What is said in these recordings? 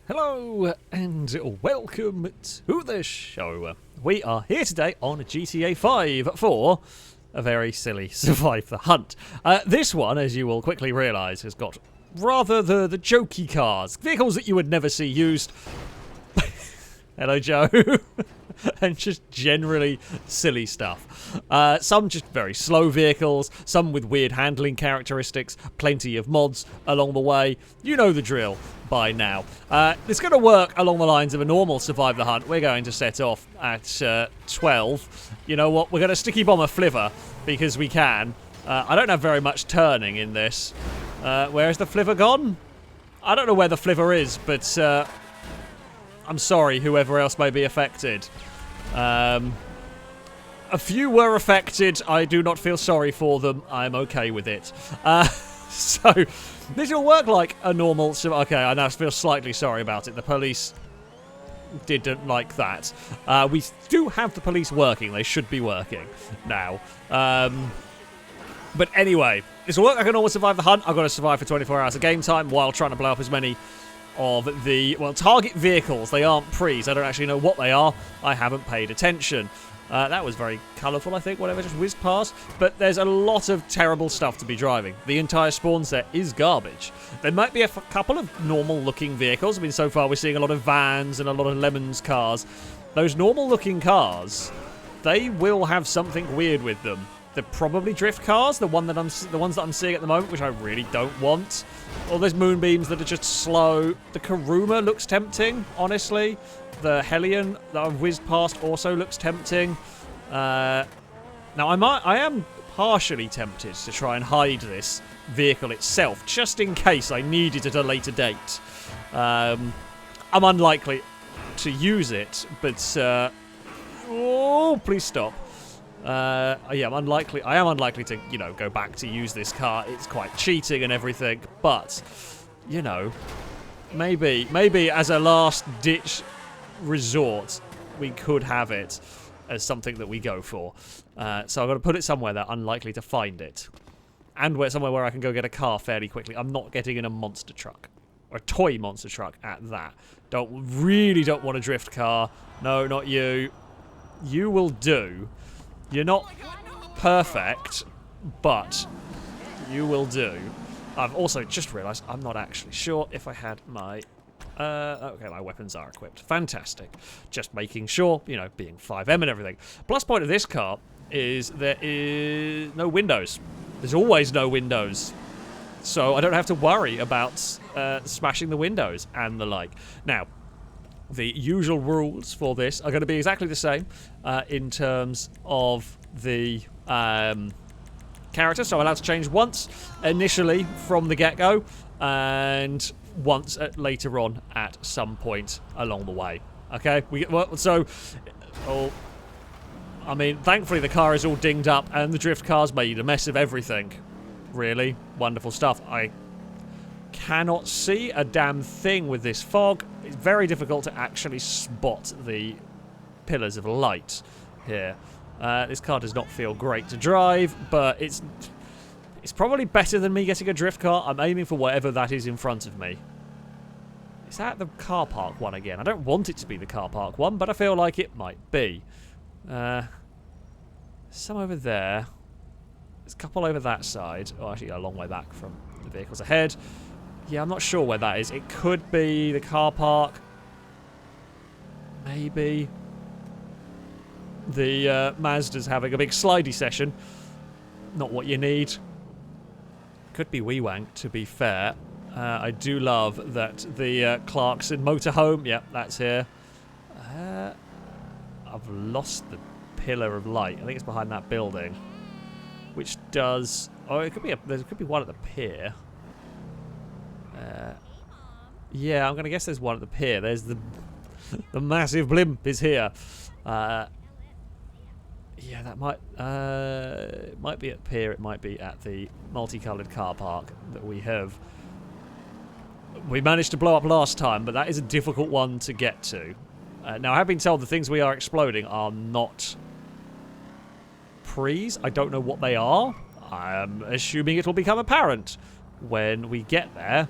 Hello and welcome to the show. We are here today on GTA 5 for a very silly Survive the Hunt. This one, as you will quickly realise, has got rather the jokey cars. Vehicles that you would never see used. Hello, Joe. And just generally silly stuff. Some just very slow vehicles, some with weird handling characteristics, plenty of mods along the way. You know the drill by now. It's going to work along the lines of a normal Survive the Hunt. We're going to set off at 12. You know what? We're going to sticky bomb a flivver because we can. I don't have very much turning in this. Where is the flivver gone? I don't know where the flivver is, but I'm sorry, whoever else may be affected. A few were affected. I do not feel sorry for them. I'm okay with it. So, this will work like a normal... Okay, I now feel slightly sorry about it. The police didn't like that. We do have the police working. They should be working now. But anyway, this will work like a normal Survive the Hunt. I've got to survive for 24 hours of game time while trying to blow up as many of the, well, target vehicles. They aren't pre's. I don't actually know what they are. I haven't paid attention. That was very colourful, I think, whatever just whizzed past. But there's a lot of terrible stuff to be driving. The entire spawn set is garbage. There might be a couple of normal-looking vehicles. I mean, so far we're seeing a lot of vans and a lot of Lemons cars. Those normal-looking cars, they will have something weird with them. They're probably drift cars, the ones that I'm seeing at the moment, which I really don't want. All those moonbeams that are just slow. The Karuma looks tempting, honestly. The Hellion that I've whizzed past also looks tempting. Now, I am partially tempted to try and hide this vehicle itself, just in case I need it at a later date. I'm unlikely to use it, but... oh, please stop. Yeah, I am unlikely to, you know, go back to use this car. It's quite cheating and everything, but, you know, maybe as a last-ditch resort, we could have it as something that we go for. So I'm going to put it somewhere that I'm unlikely to find it. And somewhere where I can go get a car fairly quickly. I'm not getting in a monster truck. Or a toy monster truck at that. Really don't want a drift car. No, not you. You will do. You're not perfect, but you will do. I've also just realised I'm not actually sure if I had my... okay, my weapons are equipped. Fantastic. Just making sure, you know, being 5M and everything. Plus point of this car is there is no windows. There's always no windows. So I don't have to worry about smashing the windows and the like. Now, the usual rules for this are going to be exactly the same in terms of the character. So I'm allowed to change once initially from the get-go and once later on at some point along the way. Okay? I mean, thankfully the car is all dinged up and the drift car's made a mess of everything. Really wonderful stuff. I cannot see a damn thing with this fog. It's very difficult to actually spot the pillars of light here. This car does not feel great to drive, but it's probably better than me getting a drift car. I'm aiming for whatever that is in front of me. Is that the car park one again? I don't want it to be the car park one, but I feel like it might be. Some over there. There's a couple over that side. Oh, actually a long way back from the vehicles ahead. Yeah, I'm not sure where that is. It could be the car park. Maybe. The Mazda's having a big slidey session. Not what you need. Could be WeWank, to be fair. I do love that the Clarkson motorhome. Yep, that's here. I've lost the pillar of light. I think it's behind that building. Which does... Oh, it could be there could be one at the pier. Yeah, I'm going to guess there's one at the pier. There's the massive blimp is here. Yeah, that might it might be at pier. It might be at the multicoloured car park that we have. We managed to blow up last time, but that is a difficult one to get to. Now, I have been told the things we are exploding are not pre's. I don't know what they are. I'm assuming it will become apparent when we get there.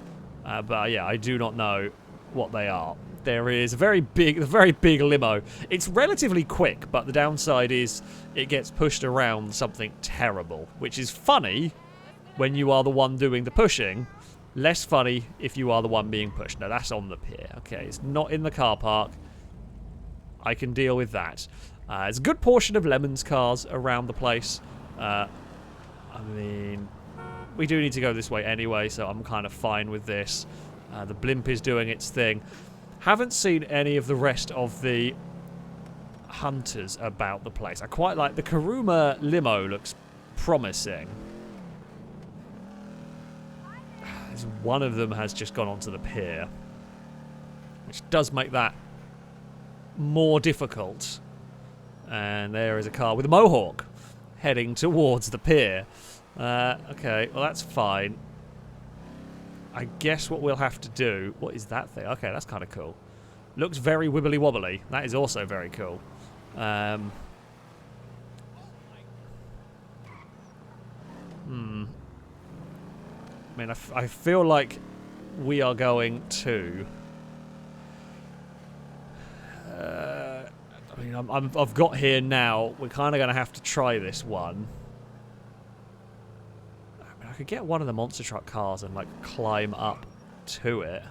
But yeah, I do not know what they are. There is a very big limo. It's relatively quick, but the downside is it gets pushed around something terrible, which is funny when you are the one doing the pushing. Less funny if you are the one being pushed. No, that's on the pier. Okay, it's not in the car park. I can deal with that. There's a good portion of Lemon's cars around the place. I mean, we do need to go this way anyway, so I'm kind of fine with this. The Blimp is doing its thing. Haven't seen any of the rest of the hunters about the place. I quite like the Kuruma limo. Looks promising. One of them has just gone onto the pier, which does make that more difficult. And there is a car with a mohawk heading towards the pier. Okay, well that's fine. I guess what we'll have to do... What is that thing? Okay, that's kind of cool. Looks very wibbly wobbly. That is also very cool. I mean, I feel like we are going to... I mean, I've got here now. We're kind of going to have to try this one. I could get one of the monster truck cars and like climb up to it.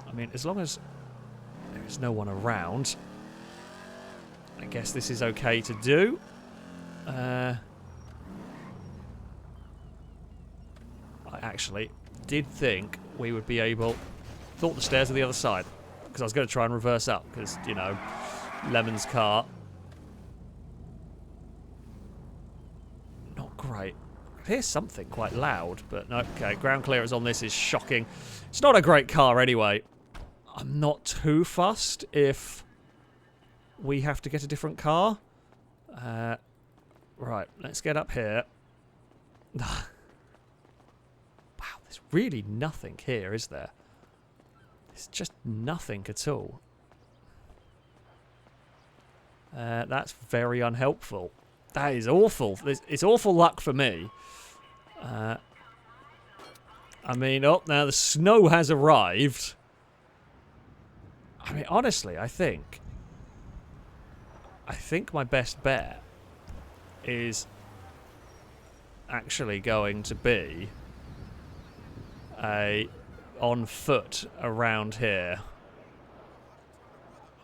I mean, as long as there is no one around, I guess this is okay to do. I actually did think we would be able... Thought the stairs were the other side, because I was going to try and reverse up, because, you know, Lemon's car... Great. I hear something quite loud, but no. Okay, ground clearance on this is shocking. It's not a great car anyway. I'm not too fussed if we have to get a different car. Right, let's get up here. Wow, there's really nothing here, is there? There's just nothing at all. That's very unhelpful. That is awful. It's awful luck for me. I mean, oh, now the snow has arrived. I mean, honestly, I think my best bet is actually going to be on foot around here.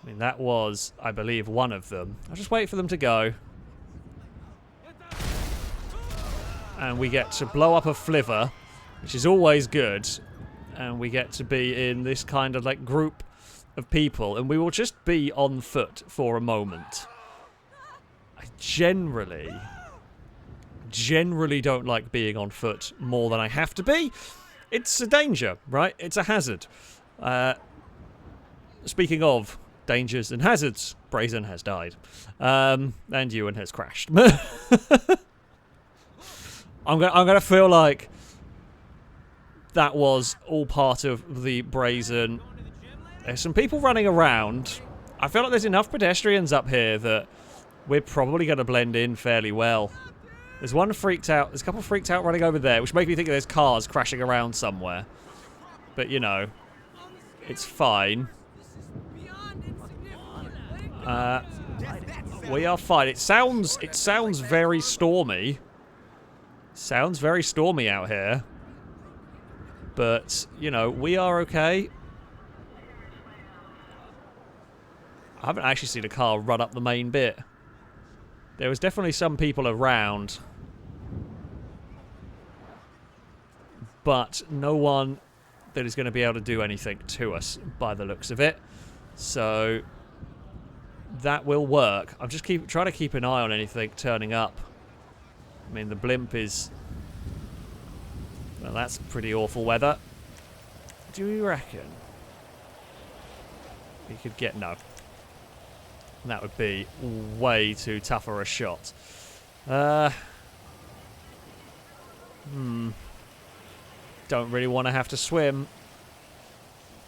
I mean, that was, I believe, one of them. I'll just wait for them to go. And we get to blow up a flivver, which is always good. And we get to be in this kind of like group of people. And we will just be on foot for a moment. I generally don't like being on foot more than I have to be. It's a danger, right? It's a hazard. Speaking of dangers and hazards, Brazen has died. And Ewan has crashed. I'm gonna feel like that was all part of the Brazen. There's some people running around. I feel like there's enough pedestrians up here that we're probably going to blend in fairly well. There's one freaked out. There's a couple freaked out running over there, which makes me think there's cars crashing around somewhere. But, you know, it's fine. We are fine. It sounds very stormy. Sounds very stormy out here. But, you know, we are okay. I haven't actually seen a car run up the main bit. There was definitely some people around. But no one that is going to be able to do anything to us by the looks of it. So that will work. I'm just trying to keep an eye on anything turning up. I mean, the Blimp is... Well, that's pretty awful weather. Do you reckon we could get... No. That would be way too tougher a shot. Don't really want to have to swim.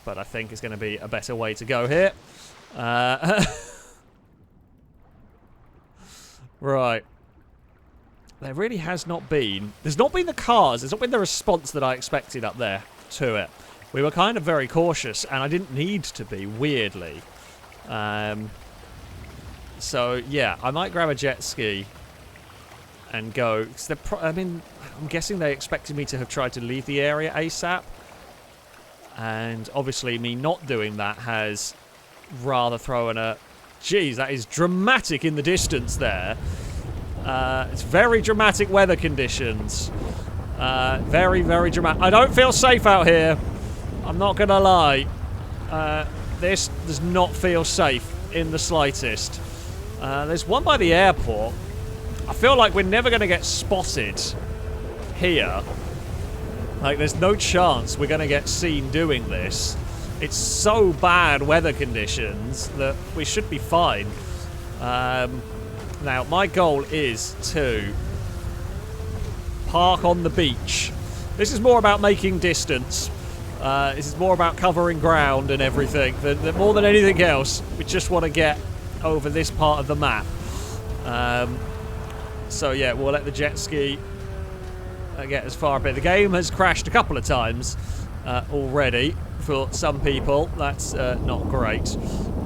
But I think it's going to be a better way to go here. Right. There really has not been... There's not been the cars. There's not been the response that I expected up there. to it. We were kind of very cautious, and I didn't need to be, weirdly. So, yeah, I might grab a jet ski and go. 'Cause I mean, I'm guessing they expected me to have tried to leave the area ASAP. And obviously me not doing that has rather thrown a... Geez, that is dramatic in the distance there. It's very dramatic weather conditions. Very, very dramatic. I don't feel safe out here. I'm not going to lie. This does not feel safe in the slightest. There's one by the airport. I feel like we're never going to get spotted here. Like, there's no chance we're going to get seen doing this. It's so bad weather conditions that we should be fine. Now, my goal is to park on the beach. This is more about making distance. This is more about covering ground and everything. More than anything else, we just want to get over this part of the map. So, yeah, we'll let the jet ski get as far a bit. The game has crashed a couple of times already for some people. That's not great.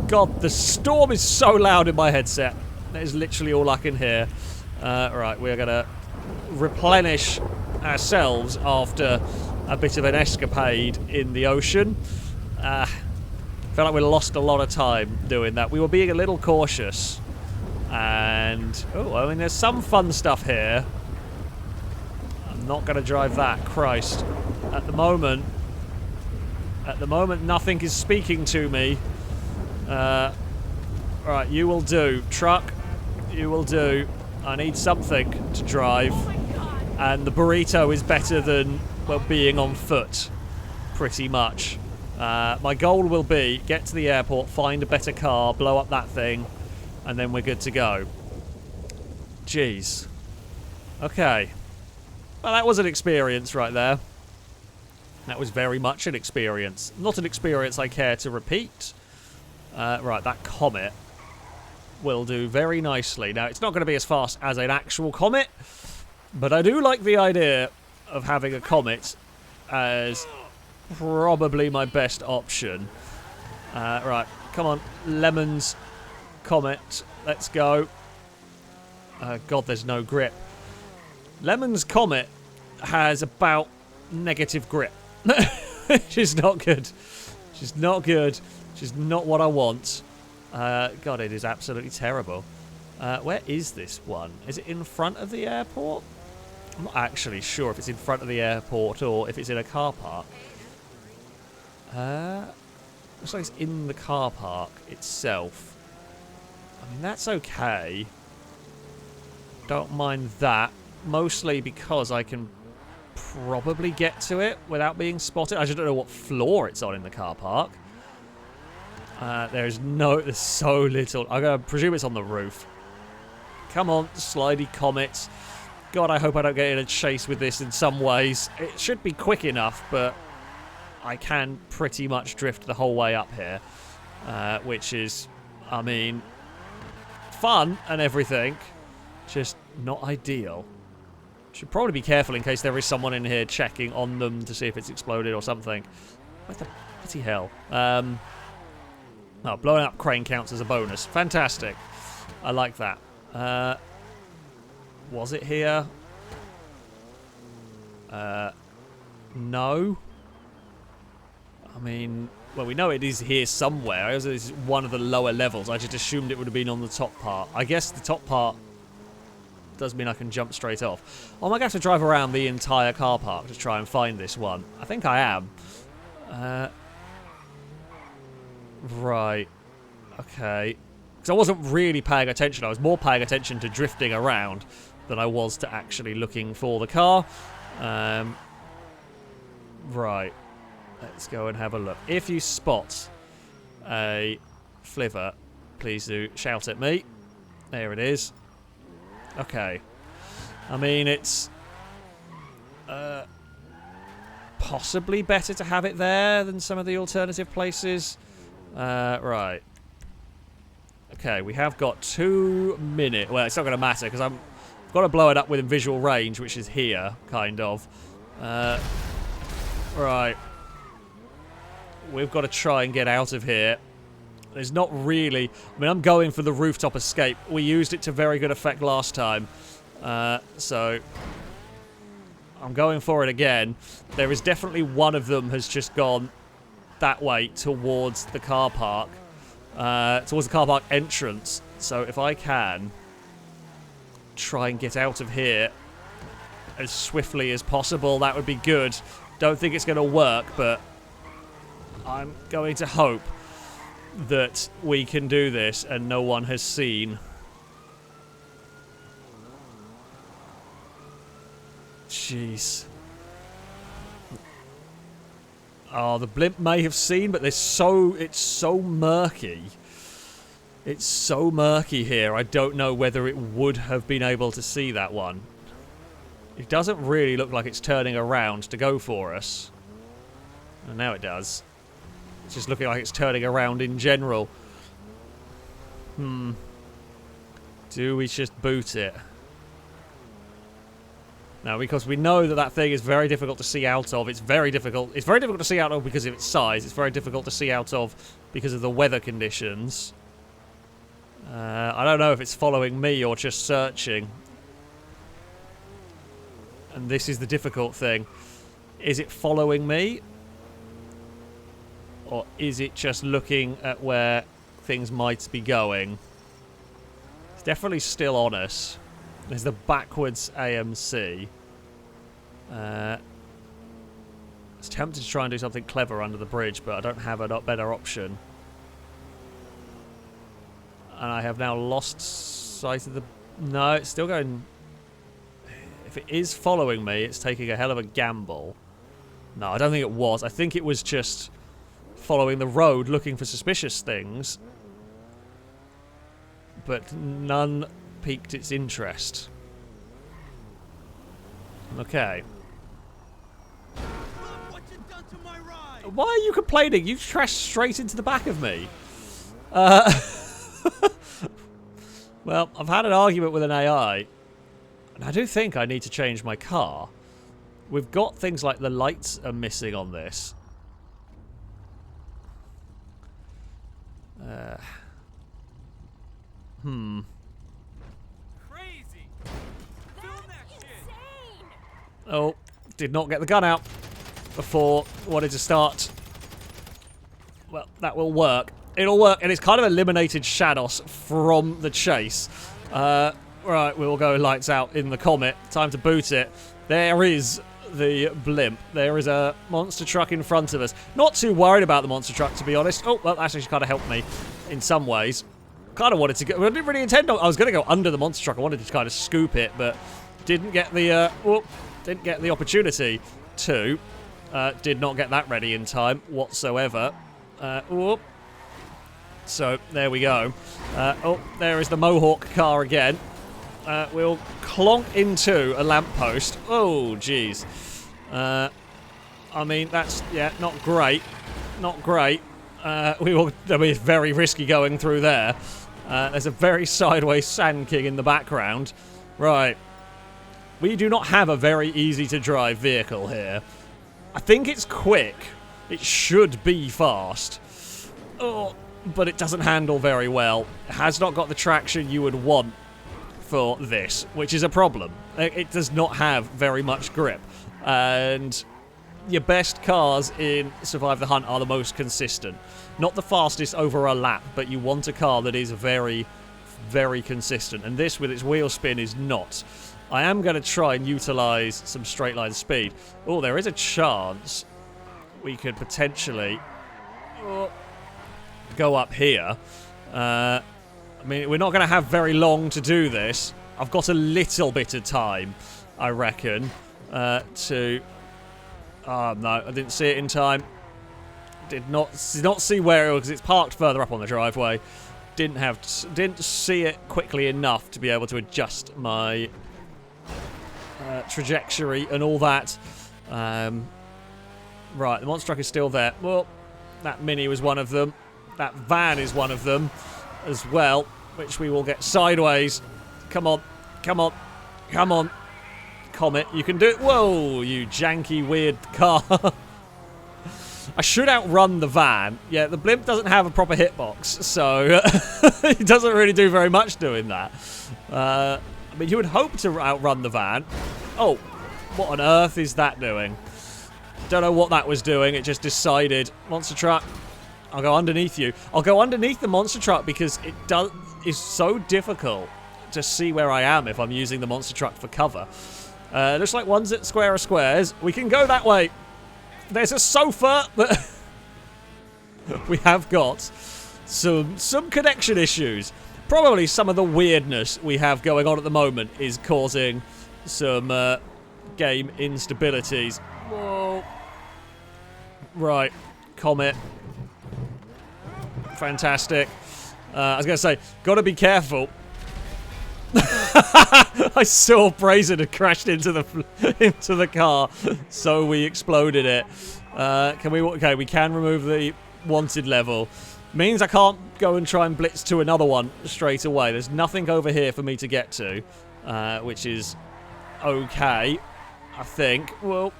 God, the storm is so loud in my headset. That is literally all I can hear. Right, we're going to replenish ourselves after a bit of an escapade in the ocean. I feel like we lost a lot of time doing that. We were being a little cautious. And, oh, I mean, there's some fun stuff here. I'm not going to drive that, Christ. At the moment, nothing is speaking to me. Right, you will do. Truck, you will do. I need something to drive. And the burrito is better than, well, being on foot, pretty much. My goal will be get to the airport, find a better car, blow up that thing, and then we're good to go. Jeez. Okay. Well, that was an experience right there. That was very much an experience. Not an experience I care to repeat. Right, that comet will do very nicely. Now, it's not going to be as fast as an actual comet, but I do like the idea of having a comet as probably my best option. Right, come on, Lemons Comet, let's go. God, there's no grip. Lemon's Comet has about negative grip. She's not good. She's not good. She's not what I want. God, it is absolutely terrible. Where is this one? Is it in front of the airport? I'm not actually sure if it's in front of the airport or if it's in a car park. Looks like it's in the car park itself. I mean, that's okay. Don't mind that. Mostly because I can probably get to it without being spotted. I just don't know what floor it's on in the car park. There's so little. I'm going to presume it's on the roof. Come on, slidey comet. God, I hope I don't get in a chase with this in some ways. It should be quick enough, but I can pretty much drift the whole way up here. Which is, I mean, fun and everything. Just not ideal. Should probably be careful in case there is someone in here checking on them to see if it's exploded or something. What the bloody hell? Oh, blowing up crane counts as a bonus. Fantastic. I like that. Was it here? No. I mean, well, we know it is here somewhere. It is one of the lower levels. I just assumed it would have been on the top part. I guess the top part does mean I can jump straight off. Oh, I might have to drive around the entire car park to try and find this one. I think I am. Right. Okay. Because I wasn't really paying attention. I was more paying attention to drifting around than I was to actually looking for the car. Right. Let's go and have a look. If you spot a flivver, please do shout at me. There it is. Okay. I mean, it's possibly better to have it there than some of the alternative places. Right. Okay, we have got 2 minutes. Well, it's not going to matter because I've got to blow it up within visual range, which is here, kind of. Right. we've got to try and get out of here. There's not really... I mean, I'm going for the rooftop escape. We used it to very good effect last time. So... I'm going for it again. There is definitely one of them has just gone that way towards the car park. Towards the car park entrance. So if I can try and get out of here as swiftly as possible, that would be good. Don't think it's going to work, but I'm going to hope that we can do this and no one has seen. Jeez. Oh, the blimp may have seen, but it's so murky. It's so murky here. I don't know whether it would have been able to see that one. It doesn't really look like it's turning around to go for us. And now it does. It's just looking like it's turning around in general. Do we just boot it? No, because we know that that thing is very difficult to see out of. It's very difficult. It's very difficult to see out of because of its size. It's very difficult to see out of because of the weather conditions. I don't know if it's following me or just searching. And this is the difficult thing. Is it following me? Or is it just looking at where things might be going? It's definitely still on us. There's the backwards AMC. I was tempted to try and do something clever under the bridge, but I don't have a better option. And I have now lost sight of the... No, it's still going... If it is following me, it's taking a hell of a gamble. No, I don't think it was. I think it was just following the road, looking for suspicious things. But none piqued its interest. Okay. Why are you complaining? You've crashed straight into the back of me. Well, I've had an argument with an AI. And I do think I need to change my car. We've got things like the lights are missing on this. Crazy. Oh, did not get the gun out before wanted to start. Well, that will work. It'll work, and it's kind of eliminated Shadows from the chase. Right, we'll go lights out in the Comet. Time to boot it. There is the blimp. There is a monster truck in front of us. Not too worried about the monster truck, to be honest. Oh, well, actually, kind of helped me in some ways. Kind of wanted to go... I didn't really intend on... I was going to go under the monster truck. I wanted to kind of scoop it, but didn't get the... didn't get the opportunity to. Did not get that ready in time whatsoever. So, there we go. Oh, there is the Mohawk car again. We'll clonk into a lamppost. Oh, jeez. I mean, that's, yeah, not great. Not great. I mean, it's very risky going through there. There's a very sideways Sand King in the background. Right. We do not have a very easy-to-drive vehicle here. I think it's quick. It should be fast. Oh, but it doesn't handle very well. It has not got the traction you would want for this, which is a problem. It does not have very much grip. And your best cars in Survive the Hunt are the most consistent. Not the fastest over a lap, but you want a car that is very, very consistent. And this, with its wheel spin, is not. I am going to try and utilise some straight line speed. Oh, there is a chance we could potentially go up here. I mean, we're not going to have very long to do this. I've got a little bit of time, I reckon, to... Oh, no, I didn't see it in time. Did not see where it was, because it's parked further up on the driveway. Didn't see it quickly enough to be able to adjust my trajectory and all that. Right, the monster truck is still there. Well, that Mini was one of them. That van is one of them as well, which we will get sideways. Come on, come on, come on. Comet, you can do it. Whoa, you janky, weird car. I should outrun the van. Yeah, the Blimp doesn't have a proper hitbox, so he doesn't really do very much doing that. I mean, you would hope to outrun the van. Oh, what on earth is that doing? Don't know what that was doing. It just decided, monster truck, I'll go underneath you. I'll go underneath the monster truck because it's so difficult to see where I am if I'm using the monster truck for cover. Looks like one's at square of squares. We can go that way. There's a sofa that we have got some connection issues. Probably some of the weirdness we have going on at the moment is causing some game instabilities. Whoa. Right. Comet. Fantastic. I was going to say, got to be careful. I saw Brazen had crashed into the car, so we exploded it. Okay, we can remove the wanted level. Means I can't go and try and blitz to another one straight away. There's nothing over here for me to get to, which is okay, I think. Well,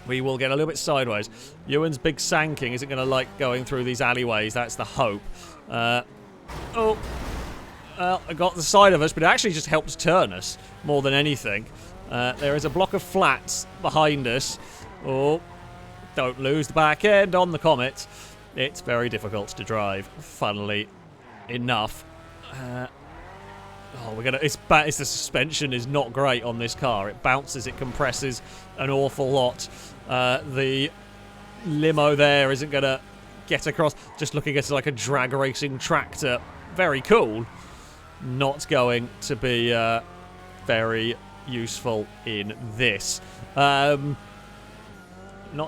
we will get a little bit sideways. Ewan's big sanking isn't going to like going through these alleyways. That's the hope. Oh. Well, I got the side of us, but it actually just helped turn us more than anything. There is a block of flats behind us. Oh, don't lose the back end on the Comet. It's very difficult to drive, funnily enough. The suspension is not great on this car. It bounces, it compresses an awful lot. The limo there isn't going to get across. Just looking at it like a drag racing tractor. Very cool. Not going to be very useful in this.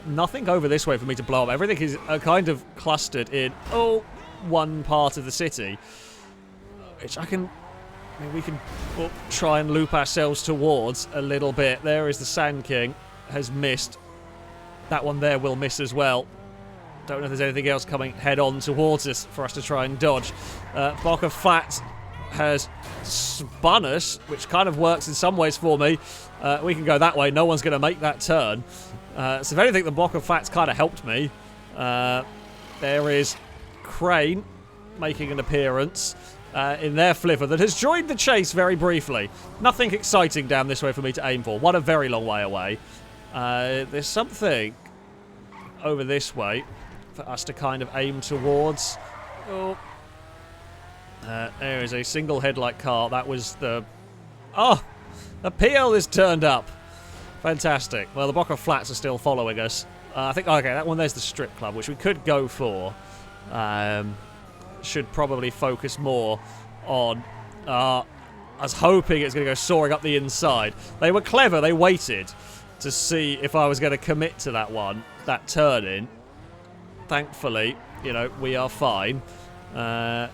Nothing over this way for me to blow up. Everything is kind of clustered in one part of the city, which we can try and loop ourselves towards a little bit. There is the Sand King, has missed. That one there will miss as well. Don't know if there's anything else coming head on towards us for us to try and dodge. Block of flats has spun us, which kind of works in some ways for me. We can go that way. No one's going to make that turn. So if anything, the block of flats kind of helped me. There is Crane making an appearance in their flivver that has joined the chase very briefly. Nothing exciting down this way for me to aim for. What a very long way away. There's something over this way for us to kind of aim towards. Oh. There is a single headlight car. That was the... Oh! The PL is turned up. Fantastic. Well, the block of flats are still following us. I think... Okay, that one there's the strip club, which we could go for. Should probably focus more on... I was hoping it's going to go soaring up the inside. They were clever. They waited to see if I was going to commit to that one. That turn-in. Thankfully, we are fine. I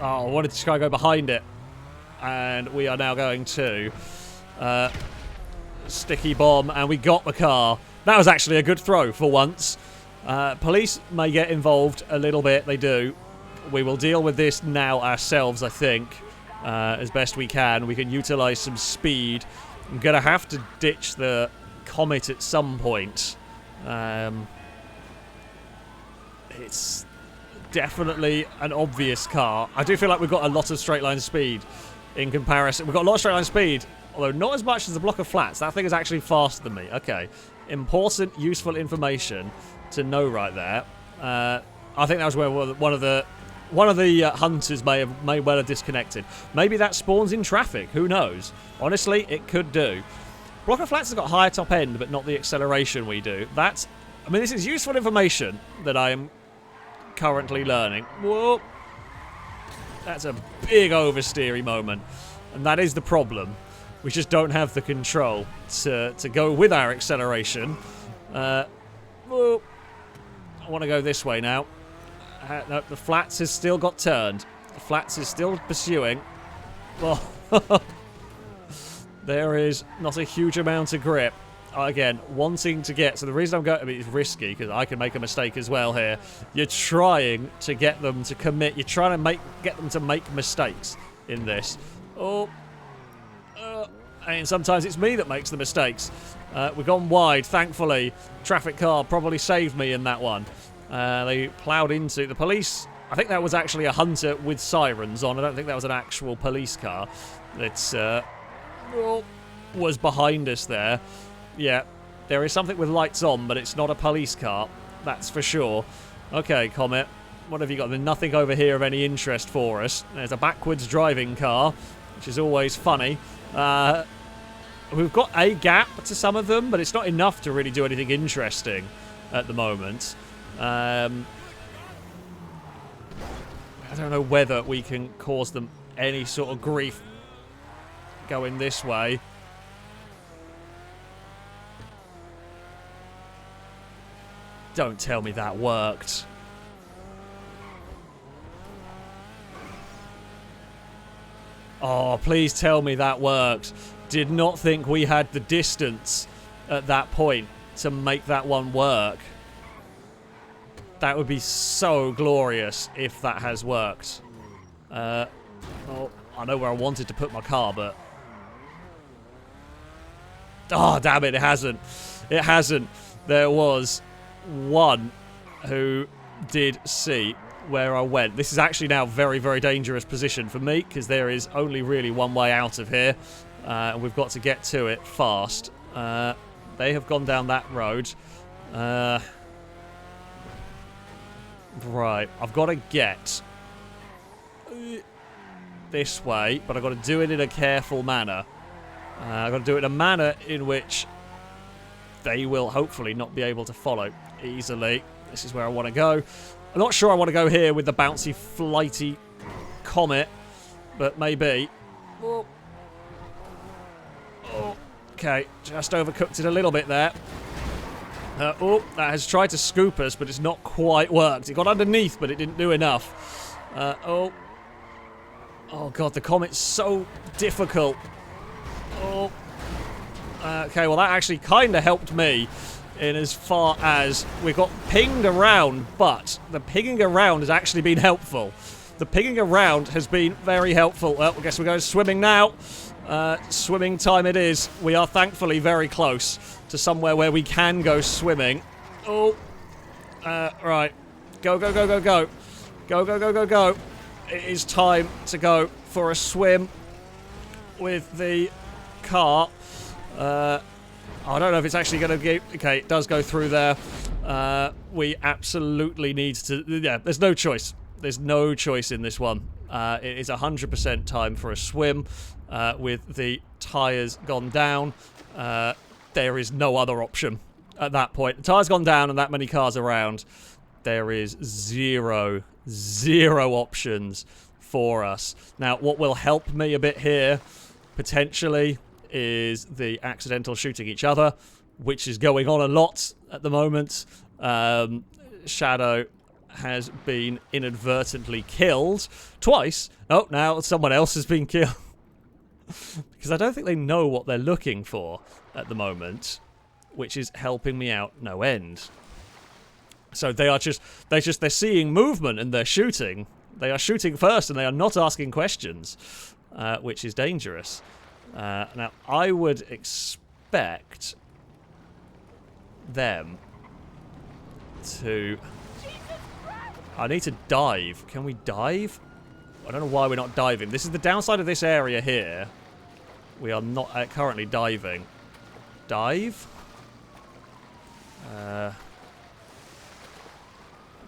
wanted to try and go behind it. And we are now going to sticky bomb, and we got the car. That was actually a good throw for once. Police may get involved a little bit. They do. We will deal with this now ourselves, I think, as best we can. We can utilize some speed. I'm going to have to ditch the Comet at some point. It's definitely an obvious car. I do feel like we've got a lot of straight line speed in comparison. We've got a lot of straight line speed, although not as much as the block of flats. That thing is actually faster than me. Okay. Important, useful information to know right there. I think that was where one of the hunters may well have disconnected. Maybe that spawns in traffic. Who knows? Honestly, it could do. Block of flats has got higher top end, but not the acceleration we do. This is useful information that I am currently learning. Whoa. That's a big oversteery moment. And that is the problem. We just don't have the control to go with our acceleration. Whoa. I want to go this way now. No, the flats has still got turned. The flats is still pursuing. Well, there is not a huge amount of grip. Again, wanting to get... So the reason I'm going... it's risky, because I can make a mistake as well here. You're trying to get them to commit. You're trying to get them to make mistakes in this. Oh. And sometimes it's me that makes the mistakes. We've gone wide, thankfully. Traffic car probably saved me in that one. They ploughed into the police. I think that was actually a Hunter with sirens on. I don't think that was an actual police car. It's was behind us there. Yeah, there is something with lights on, but it's not a police car. That's for sure. Okay, Comet. What have you got? There's nothing over here of any interest for us. There's a backwards driving car, which is always funny. We've got a gap to some of them, but it's not enough to really do anything interesting at the moment. I don't know whether we can cause them any sort of grief going this way. Don't tell me that worked. Oh, please tell me that worked. Did not think we had the distance at that point to make that one work. That would be so glorious if that has worked. Oh, I know where I wanted to put my car, but... Oh, damn it, it hasn't. It hasn't. There was one who did see where I went. This is actually now a very, very dangerous position for me, because there is only really one way out of here. And we've got to get to it fast. They have gone down that road. Right, I've got to get this way, but I've got to do it in a careful manner. I've got to do it in a manner in which they will hopefully not be able to follow easily. This is where I want to go. I'm not sure I want to go here with the bouncy, flighty Comet, but maybe. Oh. Oh. Okay, just overcooked it a little bit there. Oh, that has tried to scoop us, but it's not quite worked. It got underneath, but it didn't do enough. Oh, God, the Comet's so difficult. Oh. Okay, well, that actually kind of helped me in as far as we got pinged around, but the pinging around has actually been helpful. The pinging around has been very helpful. Well, I guess we're going swimming now. Swimming time it is. We are thankfully very close to somewhere where we can go swimming. Oh. Right. Go, go, go, go, go. Go, go, go, go, go. It is time to go for a swim with the car. I don't know if it's actually going to get... Okay, it does go through there. We absolutely need to... Yeah, there's no choice. There's no choice in this one. It is 100% time for a swim. With the tyres gone down, there is no other option at that point. The tyres gone down and that many cars around, there is zero options for us. Now, what will help me a bit here, potentially, is the accidental shooting each other, which is going on a lot at the moment. Shadow has been inadvertently killed twice. Oh, now someone else has been killed. Because I don't think they know what they're looking for at the moment, which is helping me out no end. So they're seeing movement and they're shooting. They are shooting first and they are not asking questions, which is dangerous. Now, I would expect them to... I need to dive. Can we dive? I don't know why we're not diving. This is the downside of this area here. We are not currently diving. Dive? I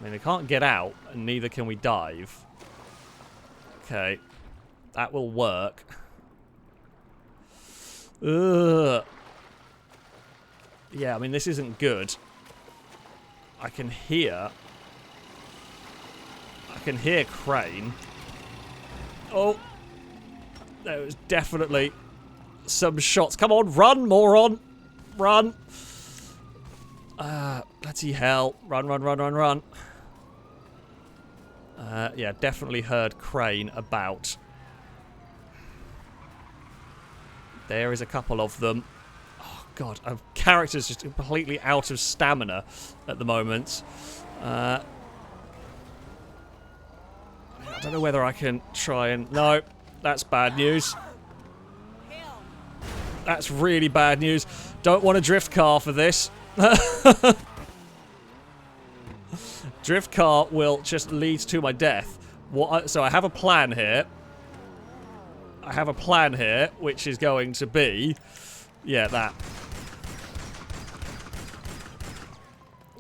mean, they can't get out, and neither can we dive. Okay. That will work. Ugh. Yeah, I mean, this isn't good. I can hear Crane. Oh. There was definitely some shots. Come on, run, moron. Run. Bloody hell. Run, run, run, run, run. Yeah, definitely heard Crane about. There is a couple of them. Oh, God. Our character's just completely out of stamina at the moment. I don't know whether I can try and... No, that's bad news. That's really bad news. Don't want a drift car for this. Drift car will just lead to my death. So I have a plan here. Which is going to be... Yeah, that.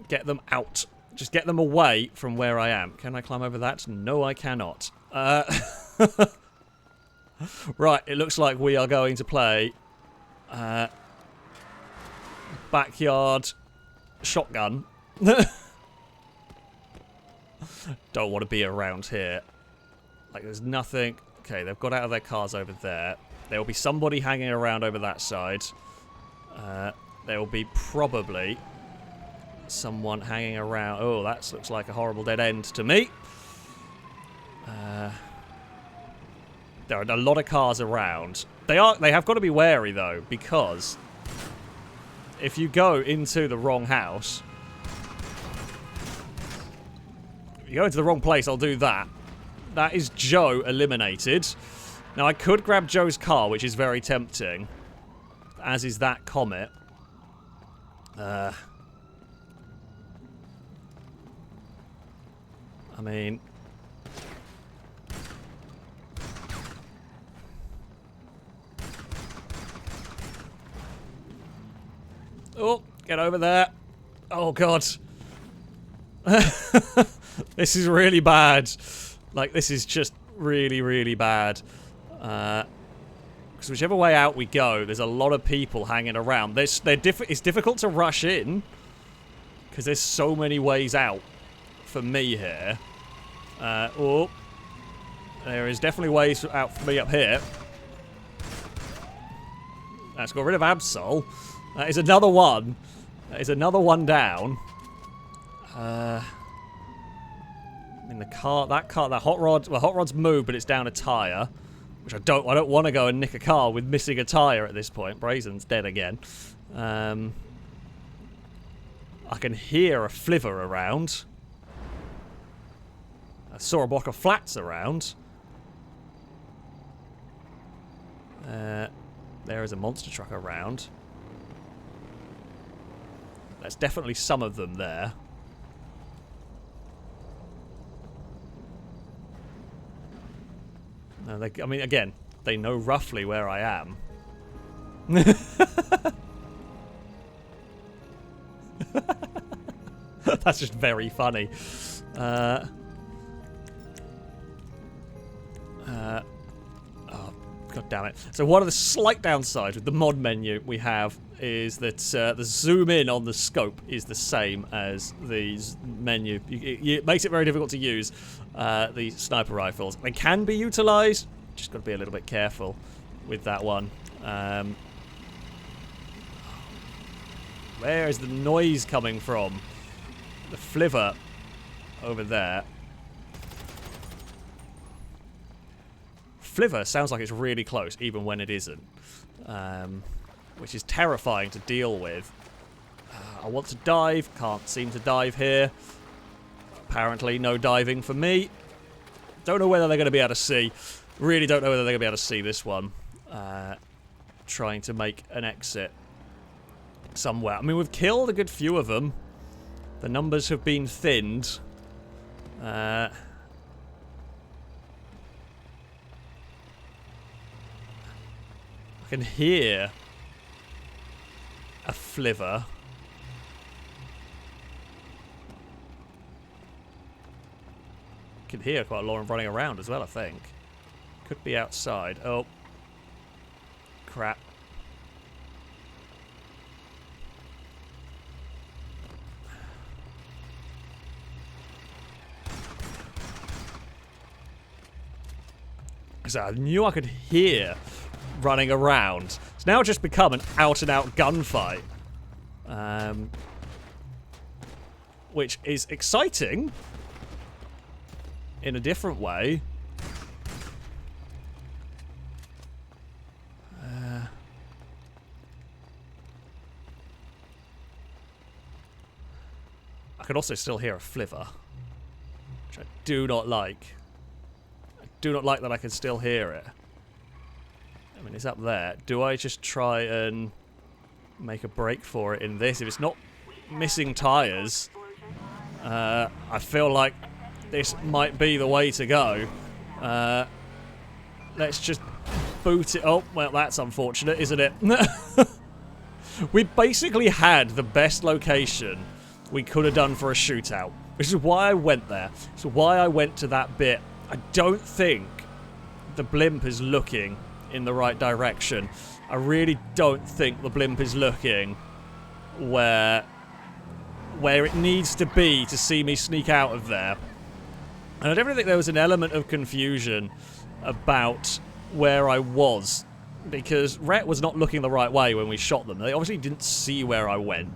Get them out. Just get them away from where I am. Can I climb over that? No, I cannot. Right, it looks like we are going to play... backyard shotgun. Don't want to be around here. Like, there's nothing... Okay, they've got out of their cars over there. There will be somebody hanging around over that side. There will be probably someone hanging around... Oh, that looks like a horrible dead end to me. There are a lot of cars around. They have got to be wary, though, because if you go into the wrong house... If you go into the wrong place, I'll do that. That is Joe eliminated. Now, I could grab Joe's car, which is very tempting. As is that Comet. I mean... Oh, get over there. Oh, God. This is really bad. Like, this is just really, really bad. Because whichever way out we go, there's a lot of people hanging around. It's difficult to rush in. Because there's so many ways out for me here. Oh. There is definitely ways out for me up here. That's got rid of Absol. That is another one. That is another one down. I mean, the hot rod. Well, hot rod's moved, but it's down a tire, which I don't want to go and nick a car with missing a tire at this point. Brazen's dead again. I can hear a flivver around. I saw a block of flats around. There is a monster truck around. There's definitely some of them there. No, I mean, again, they know roughly where I am. That's just very funny. Oh, God damn it. So one of the slight downsides with the mod menu we have is that the zoom in on the scope is the same as the menu. It makes it very difficult to use the sniper rifles. They can be utilised, just got to be a little bit careful with that one. Where is the noise coming from? The flivver over there. Flivver sounds like it's really close, even when it isn't. Which is terrifying to deal with. I want to dive, can't seem to dive here. Apparently no diving for me. Don't know whether they're going to be able to see. Really don't know whether they're going to be able to see this one. Trying to make an exit somewhere. I mean, we've killed a good few of them. The numbers have been thinned. I can hear a flivver. Can hear quite a lot running around as well, I think. Could be outside. Oh. Crap. So I knew I could hear running around. It's now just become an out-and-out gunfight. Which is exciting in a different way. I can also still hear a flivver, which I do not like. I do not like that I can still hear it. I mean, it's up there. Do I just try and make a break for it in this? If it's not missing tyres, I feel like this might be the way to go. Let's just boot it. Oh, well, that's unfortunate, isn't it? We basically had the best location we could have done for a shootout, which is why I went there. It's why I went to that bit. I don't think the blimp is looking in the right direction. I really don't think the blimp is looking where it needs to be to see me sneak out of there. And I definitely think there was an element of confusion about where I was, because Rhett was not looking the right way when we shot them. They obviously didn't see where I went,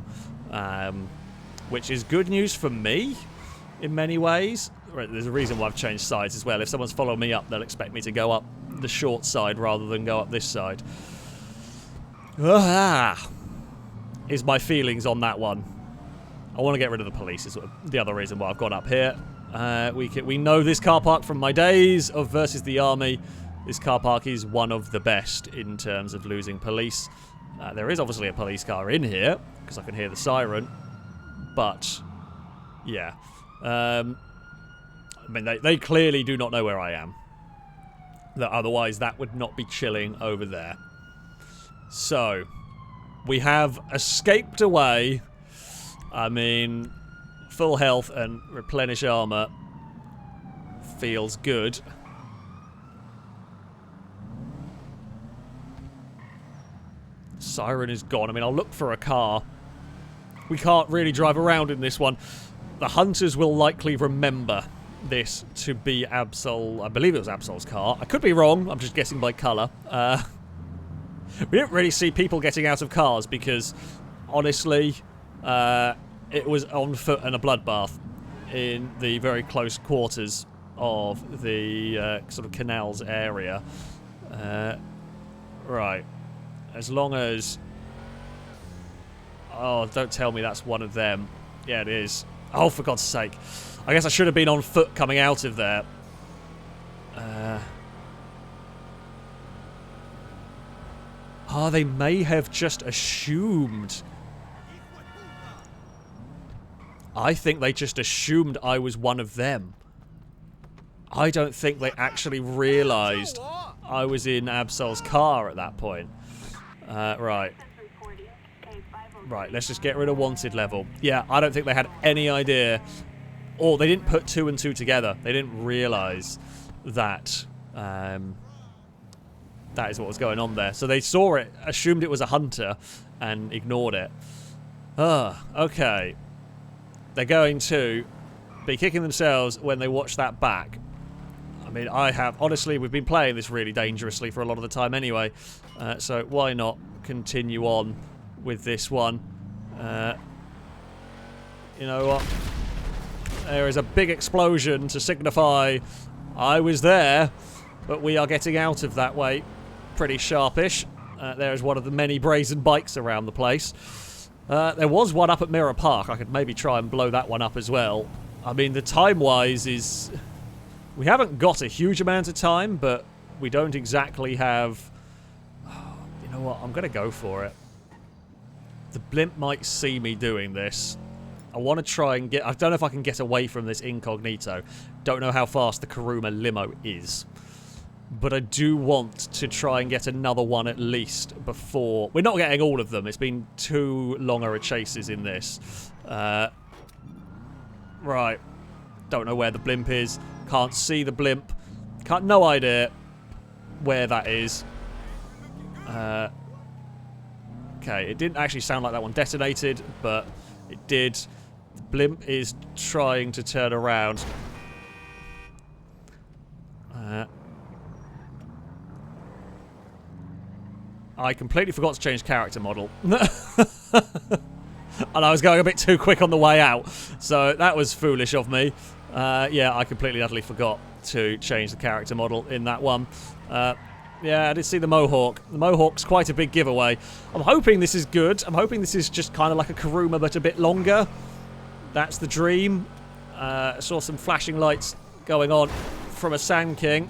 which is good news for me in many ways. There's a reason why I've changed sides as well. If someone's following me up, they'll expect me to go up the short side rather than go up this side. Is my feelings on that one. I want to get rid of the police is the other reason why I've gone up here. We know this car park from my days of versus the army. This car park is one of the best in terms of losing police. There is obviously a police car in here, because I can hear the siren. But, yeah. I mean, they clearly do not know where I am. Otherwise, that would not be chilling over there. So, we have escaped away. I mean, full health and replenish armor feels good. Siren is gone. I mean, I'll look for a car. We can't really drive around in this one. The hunters will likely remember this to be Absol. I believe it was Absol's car. I could be wrong. I'm just guessing by colour. We didn't really see people getting out of cars because, honestly, it was on foot and a bloodbath in the very close quarters of the sort of canals area. Right. As long as... Oh, don't tell me that's one of them. Yeah, it is. Oh, for God's sake. I guess I should have been on foot coming out of there. Oh, they may have just assumed... I think they just assumed I was one of them. I don't think they actually realised I was in Absol's car at that point. Right. Right, let's just get rid of wanted level. Yeah, I don't think they had any idea. Or they didn't put two and two together. They didn't realise that that is what was going on there. So they saw it, assumed it was a hunter, and ignored it. Okay. They're going to be kicking themselves when they watch that back. I mean, honestly, we've been playing this really dangerously for a lot of the time anyway. So why not continue on with this one? You know what? There is a big explosion to signify I was there, but we are getting out of that way pretty sharpish. There's one of the many brazen bikes around the place. There was one up at Mirror Park. I could maybe try and blow that one up as well. I mean, the time-wise is... We haven't got a huge amount of time, but we don't exactly have... You know what? I'm going to go for it. The blimp might see me doing this. I want to try and get... I don't know if I can get away from this incognito. Don't know how fast the Kuruma limo is. But I do want to try and get another one at least before... We're not getting all of them. It's been too longer a chases in this. Right. Don't know where the blimp is. Can't see the blimp. No idea where that is. Okay, it didn't actually sound like that one detonated, but it did. The blimp is trying to turn around. I completely forgot to change character model. And I was going a bit too quick on the way out. So that was foolish of me. Yeah, I completely utterly forgot to change the character model in that one. Yeah, I did see the Mohawk. The Mohawk's quite a big giveaway. I'm hoping this is good. I'm hoping this is just kind of like a Kuruma, but a bit longer. That's the dream. I saw some flashing lights going on from a Sand King.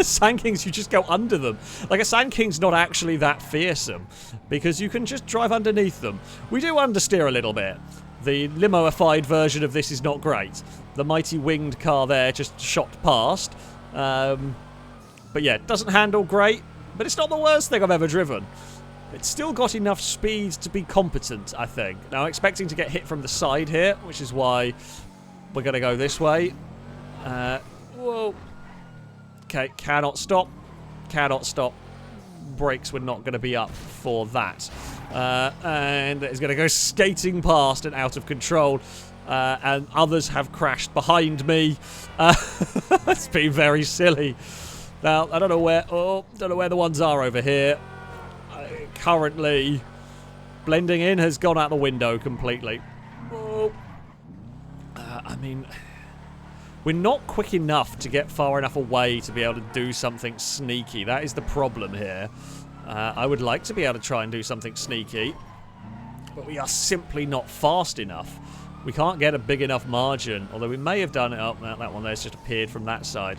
Sand Kings, you just go under them. Like, a Sand King's not actually that fearsome, because you can just drive underneath them. We do understeer a little bit. The limoified version of this is not great. The mighty winged car there just shot past. But yeah, it doesn't handle great, but it's not the worst thing I've ever driven. It's still got enough speed to be competent, I think. Now, I'm expecting to get hit from the side here, which is why we're going to go this way. Whoa. Okay, cannot stop. Cannot stop. Brakes were not going to be up for that. And it's going to go skating past and out of control. And others have crashed behind me. It's been very silly. Now, I don't know where... Oh, don't know where the ones are over here. Currently, blending in has gone out the window completely. Oh. I mean... We're not quick enough to get far enough away to be able to do something sneaky. That is the problem here. I would like to be able to try and do something sneaky, but we are simply not fast enough. We can't get a big enough margin, although we may have done it. Oh, that one there's just appeared from that side.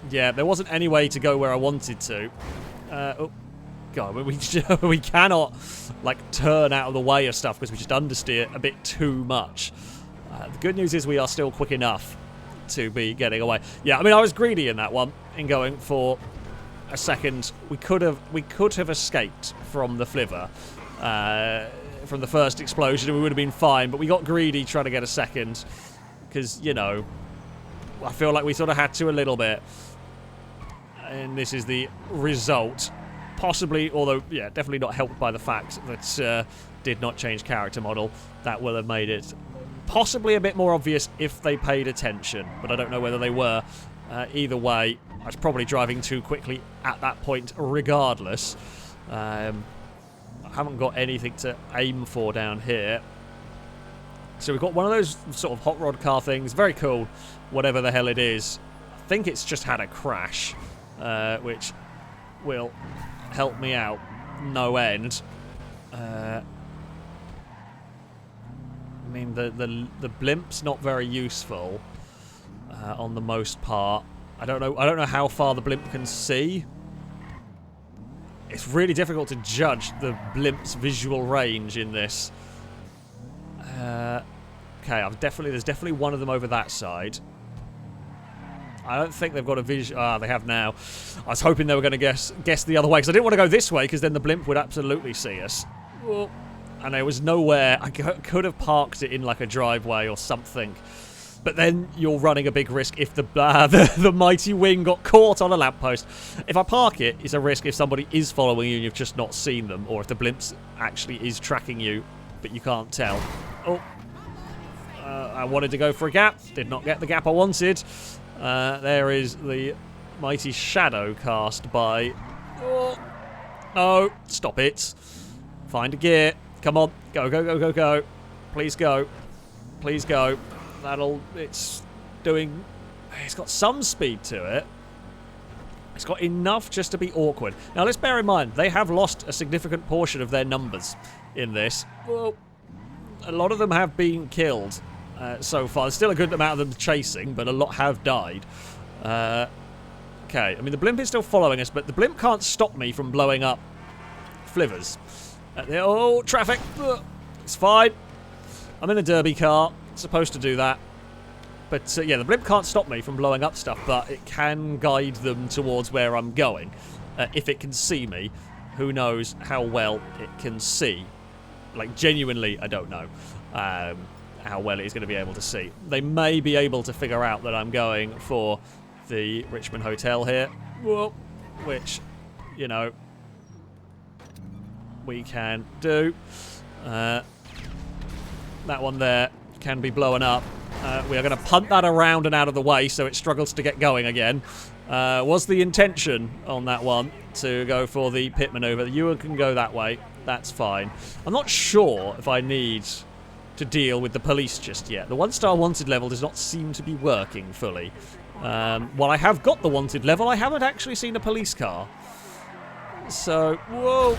Yeah, there wasn't any way to go where I wanted to. Oh, God, we cannot, like, turn out of the way of stuff because we just understeer a bit too much. The good news is we are still quick enough to be getting away. Yeah, I mean, I was greedy in that one, in going for a second. We could have escaped from the flivver, from the first explosion, and we would have been fine. But we got greedy trying to get a second, because, you know, I feel like we sort of had to a little bit. And this is the result. Possibly, although, yeah, definitely not helped by the fact that did not change character model. That will have made it possibly a bit more obvious if they paid attention, but I don't know whether they were. Either way, I was probably driving too quickly at that point regardless. I haven't got anything to aim for down here. So we've got one of those sort of hot rod car things. Very cool, whatever the hell it is. I think it's just had a crash, which will help me out no end. I mean, the blimp's not very useful on the most part. I don't know how far the blimp can see. It's really difficult to judge the blimp's visual range in this. Okay, there's definitely one of them over that side. I don't think they've got a vision. Ah, they have now. I was hoping they were going to guess the other way, because I didn't want to go this way, because then the blimp would absolutely see us. Oh. And there was nowhere. I could have parked it in like a driveway or something. But then you're running a big risk if the mighty wing got caught on a lamppost. If I park it, it's a risk if somebody is following you and you've just not seen them, or if the blimp actually is tracking you, but you can't tell. Oh. I wanted to go for a gap. Did not get the gap I wanted. There is the mighty shadow cast by... Oh. No. Stop it. Find a gear. Come on, go, go, go, go, go. Please go. Please go. It's got some speed to it. It's got enough just to be awkward. Now, let's bear in mind, they have lost a significant portion of their numbers in this. Well, a lot of them have been killed so far. There's still a good amount of them chasing, but a lot have died. Okay, I mean, the blimp is still following us, but the blimp can't stop me from blowing up flivvers. Oh, traffic. It's fine. I'm in a derby car. It's supposed to do that. But, yeah, the blimp can't stop me from blowing up stuff, but it can guide them towards where I'm going. If it can see me, who knows how well it can see. Like, genuinely, I don't know how well it is going to be able to see. They may be able to figure out that I'm going for the Richmond Hotel here. Whoa. Which, you know... we can do. That one there can be blown up. We are going to punt that around and out of the way so it struggles to get going again. Was the intention on that one to go for the pit maneuver. The Ewan can go that way. That's fine. I'm not sure if I need to deal with the police just yet. The 1-star wanted level does not seem to be working fully. While I have got the wanted level, I haven't actually seen a police car. So, whoa.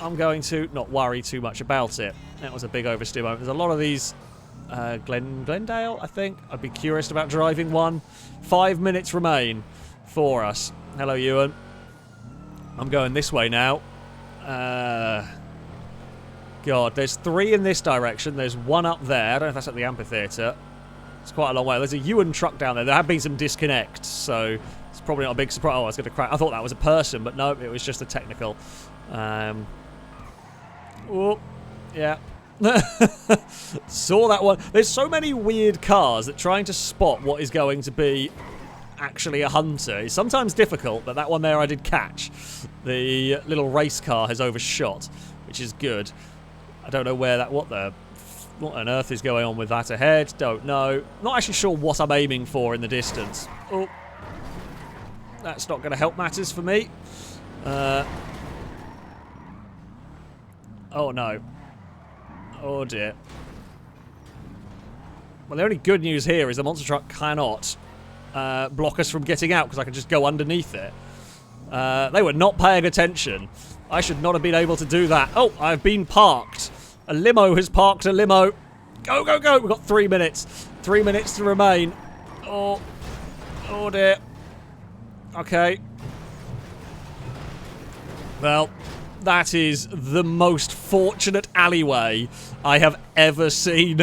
I'm going to not worry too much about it. That was a big oversteer moment. There's a lot of these Glendale, I think. I'd be curious about driving one. 5 minutes remain for us. Hello, Ewan. I'm going this way now. God, there's 3 in this direction. There's 1 up there. I don't know if that's at the amphitheatre. It's quite a long way. There's a Ewan truck down there. There have been some disconnects, so it's probably not a big surprise. Oh, I was going to crash. I thought that was a person, but no, it was just a technical. Oh, yeah. Saw that one. There's so many weird cars that trying to spot what is going to be actually a hunter is sometimes difficult, but that one there I did catch. The little race car has overshot, which is good. I don't know where that... What on earth is going on with that ahead? Don't know. Not actually sure what I'm aiming for in the distance. Oh. That's not going to help matters for me. Oh, no. Oh, dear. Well, the only good news here is the monster truck cannot block us from getting out because I can just go underneath it. They were not paying attention. I should not have been able to do that. Oh, I've been parked. A limo has parked a limo. Go, go, go. We've got 3 minutes. 3 minutes to remain. Oh. Oh, dear. Okay. Well, that is the most fortunate alleyway I have ever seen.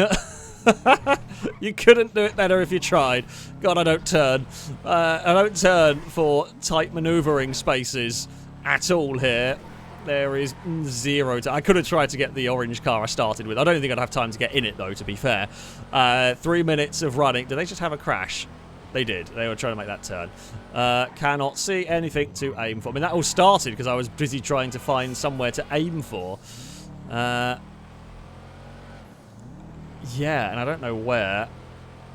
You couldn't do it better if you tried. God, I don't turn. I don't turn for tight manoeuvring spaces at all here. There is 0 I could have tried to get the orange car I started with. I don't think I'd have time to get in it, though, to be fair. 3 minutes of running. Did they just have a crash? They did. They were trying to make that turn. Cannot see anything to aim for. I mean, that all started because I was busy trying to find somewhere to aim for. Yeah, and I don't know where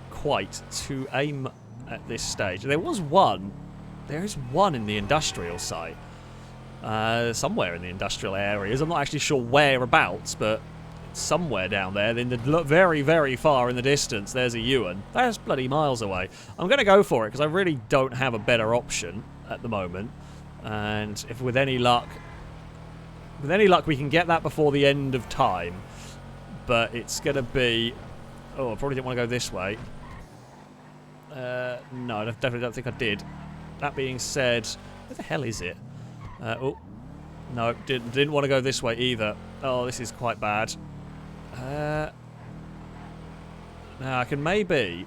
quite to aim at this stage. There was one. There is one in the industrial site. Somewhere in the industrial areas. I'm not actually sure whereabouts, but somewhere down there, very, very far in the distance, there's a Ewan. That's bloody miles away. I'm going to go for it because I really don't have a better option at the moment. And if with any luck, we can get that before the end of time. But it's going to be... Oh, I probably didn't want to go this way. No, I definitely don't think I did. That being said, where the hell is it? Oh, no, didn't want to go this way either. Oh, this is quite bad. Now I can maybe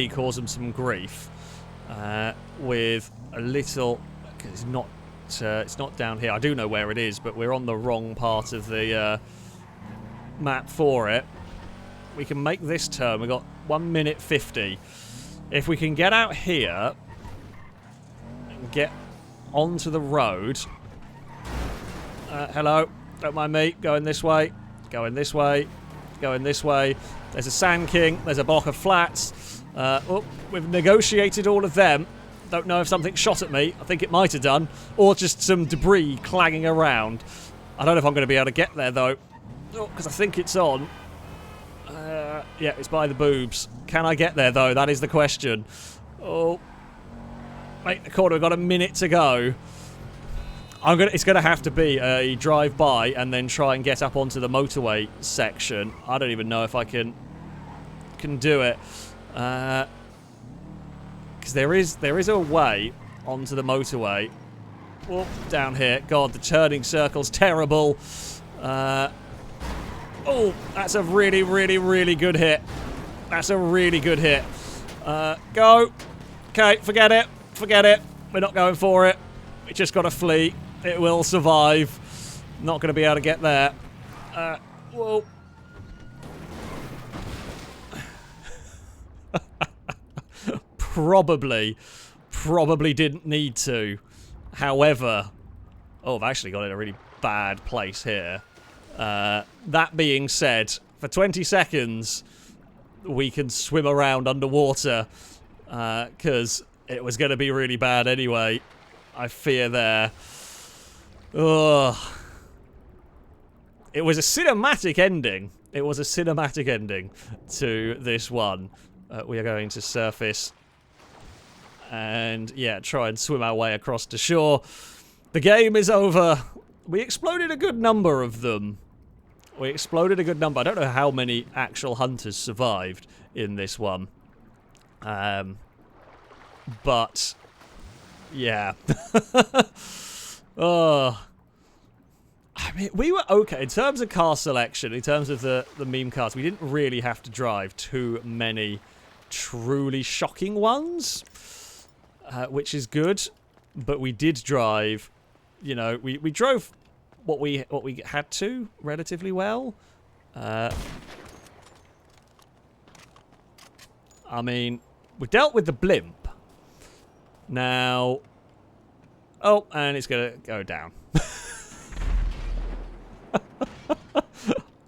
cause them some grief with a little. Cause it's not down here. I do know where it is, but we're on the wrong part of the map for it. We can make this turn. We've got 1 minute 50. If we can get out here and get onto the road. Hello, don't mind me. Going this way. Going this way. Going this way. There's a Sand King. There's a block of flats. Oh, we've negotiated all of them. Don't know if something shot at me. I think it might have done. Or just some debris clanging around. I don't know if I'm going to be able to get there, though. Oh, because I think it's on. Yeah, it's by the boobs. Can I get there, though? That is the question. Oh. Make the corner. We've got a minute to go. It's going to have to be a drive-by and then try and get up onto the motorway section. I don't even know if I can do it. Because there is a way onto the motorway. Oh, down here. God, the turning circle's terrible. Oh, that's a really, really, really good hit. That's a really good hit. Go. Okay, forget it. Forget it. We're not going for it. We just got to flee. It will survive. Not going to be able to get there. Whoa. Probably didn't need to. However, oh, I've actually got in a really bad place here. That being said, for 20 seconds, we can swim around underwater because it was going to be really bad anyway. I fear there. Ugh. It was a cinematic ending. It was a cinematic ending to this one. We are going to surface and, yeah, try and swim our way across to shore. The game is over. We exploded a good number of them. We exploded a good number. I don't know how many actual hunters survived in this one. But, yeah. Oh. I mean, we were okay. In terms of car selection, in terms of the meme cars, we didn't really have to drive too many truly shocking ones, which is good. But we did drive, you know, we drove what we had to relatively well. I mean, we dealt with the blimp. Now, oh, and it's gonna go down.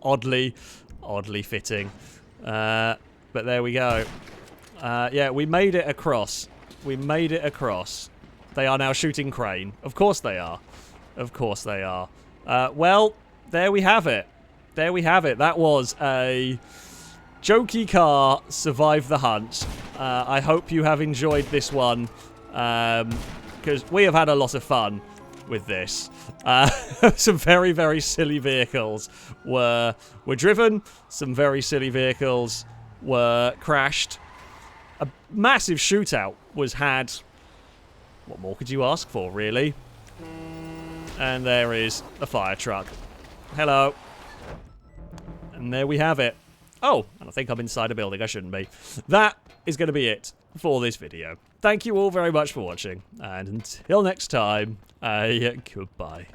Oddly fitting. But there we go. Yeah, we made it across. We made it across. They are now shooting crane. Of course they are. Of course they are. Well, there we have it. There we have it. That was a jokey car survive the hunt. I hope you have enjoyed this one, because we have had a lot of fun with this. Some very, very silly vehicles were driven. Some very silly vehicles were crashed. A massive shootout was had. What more could you ask for, really? And there is a fire truck. Hello. And there we have it. Oh, and I think I'm inside a building. I shouldn't be. That is going to be it for this video. Thank you all very much for watching. And until next time, goodbye.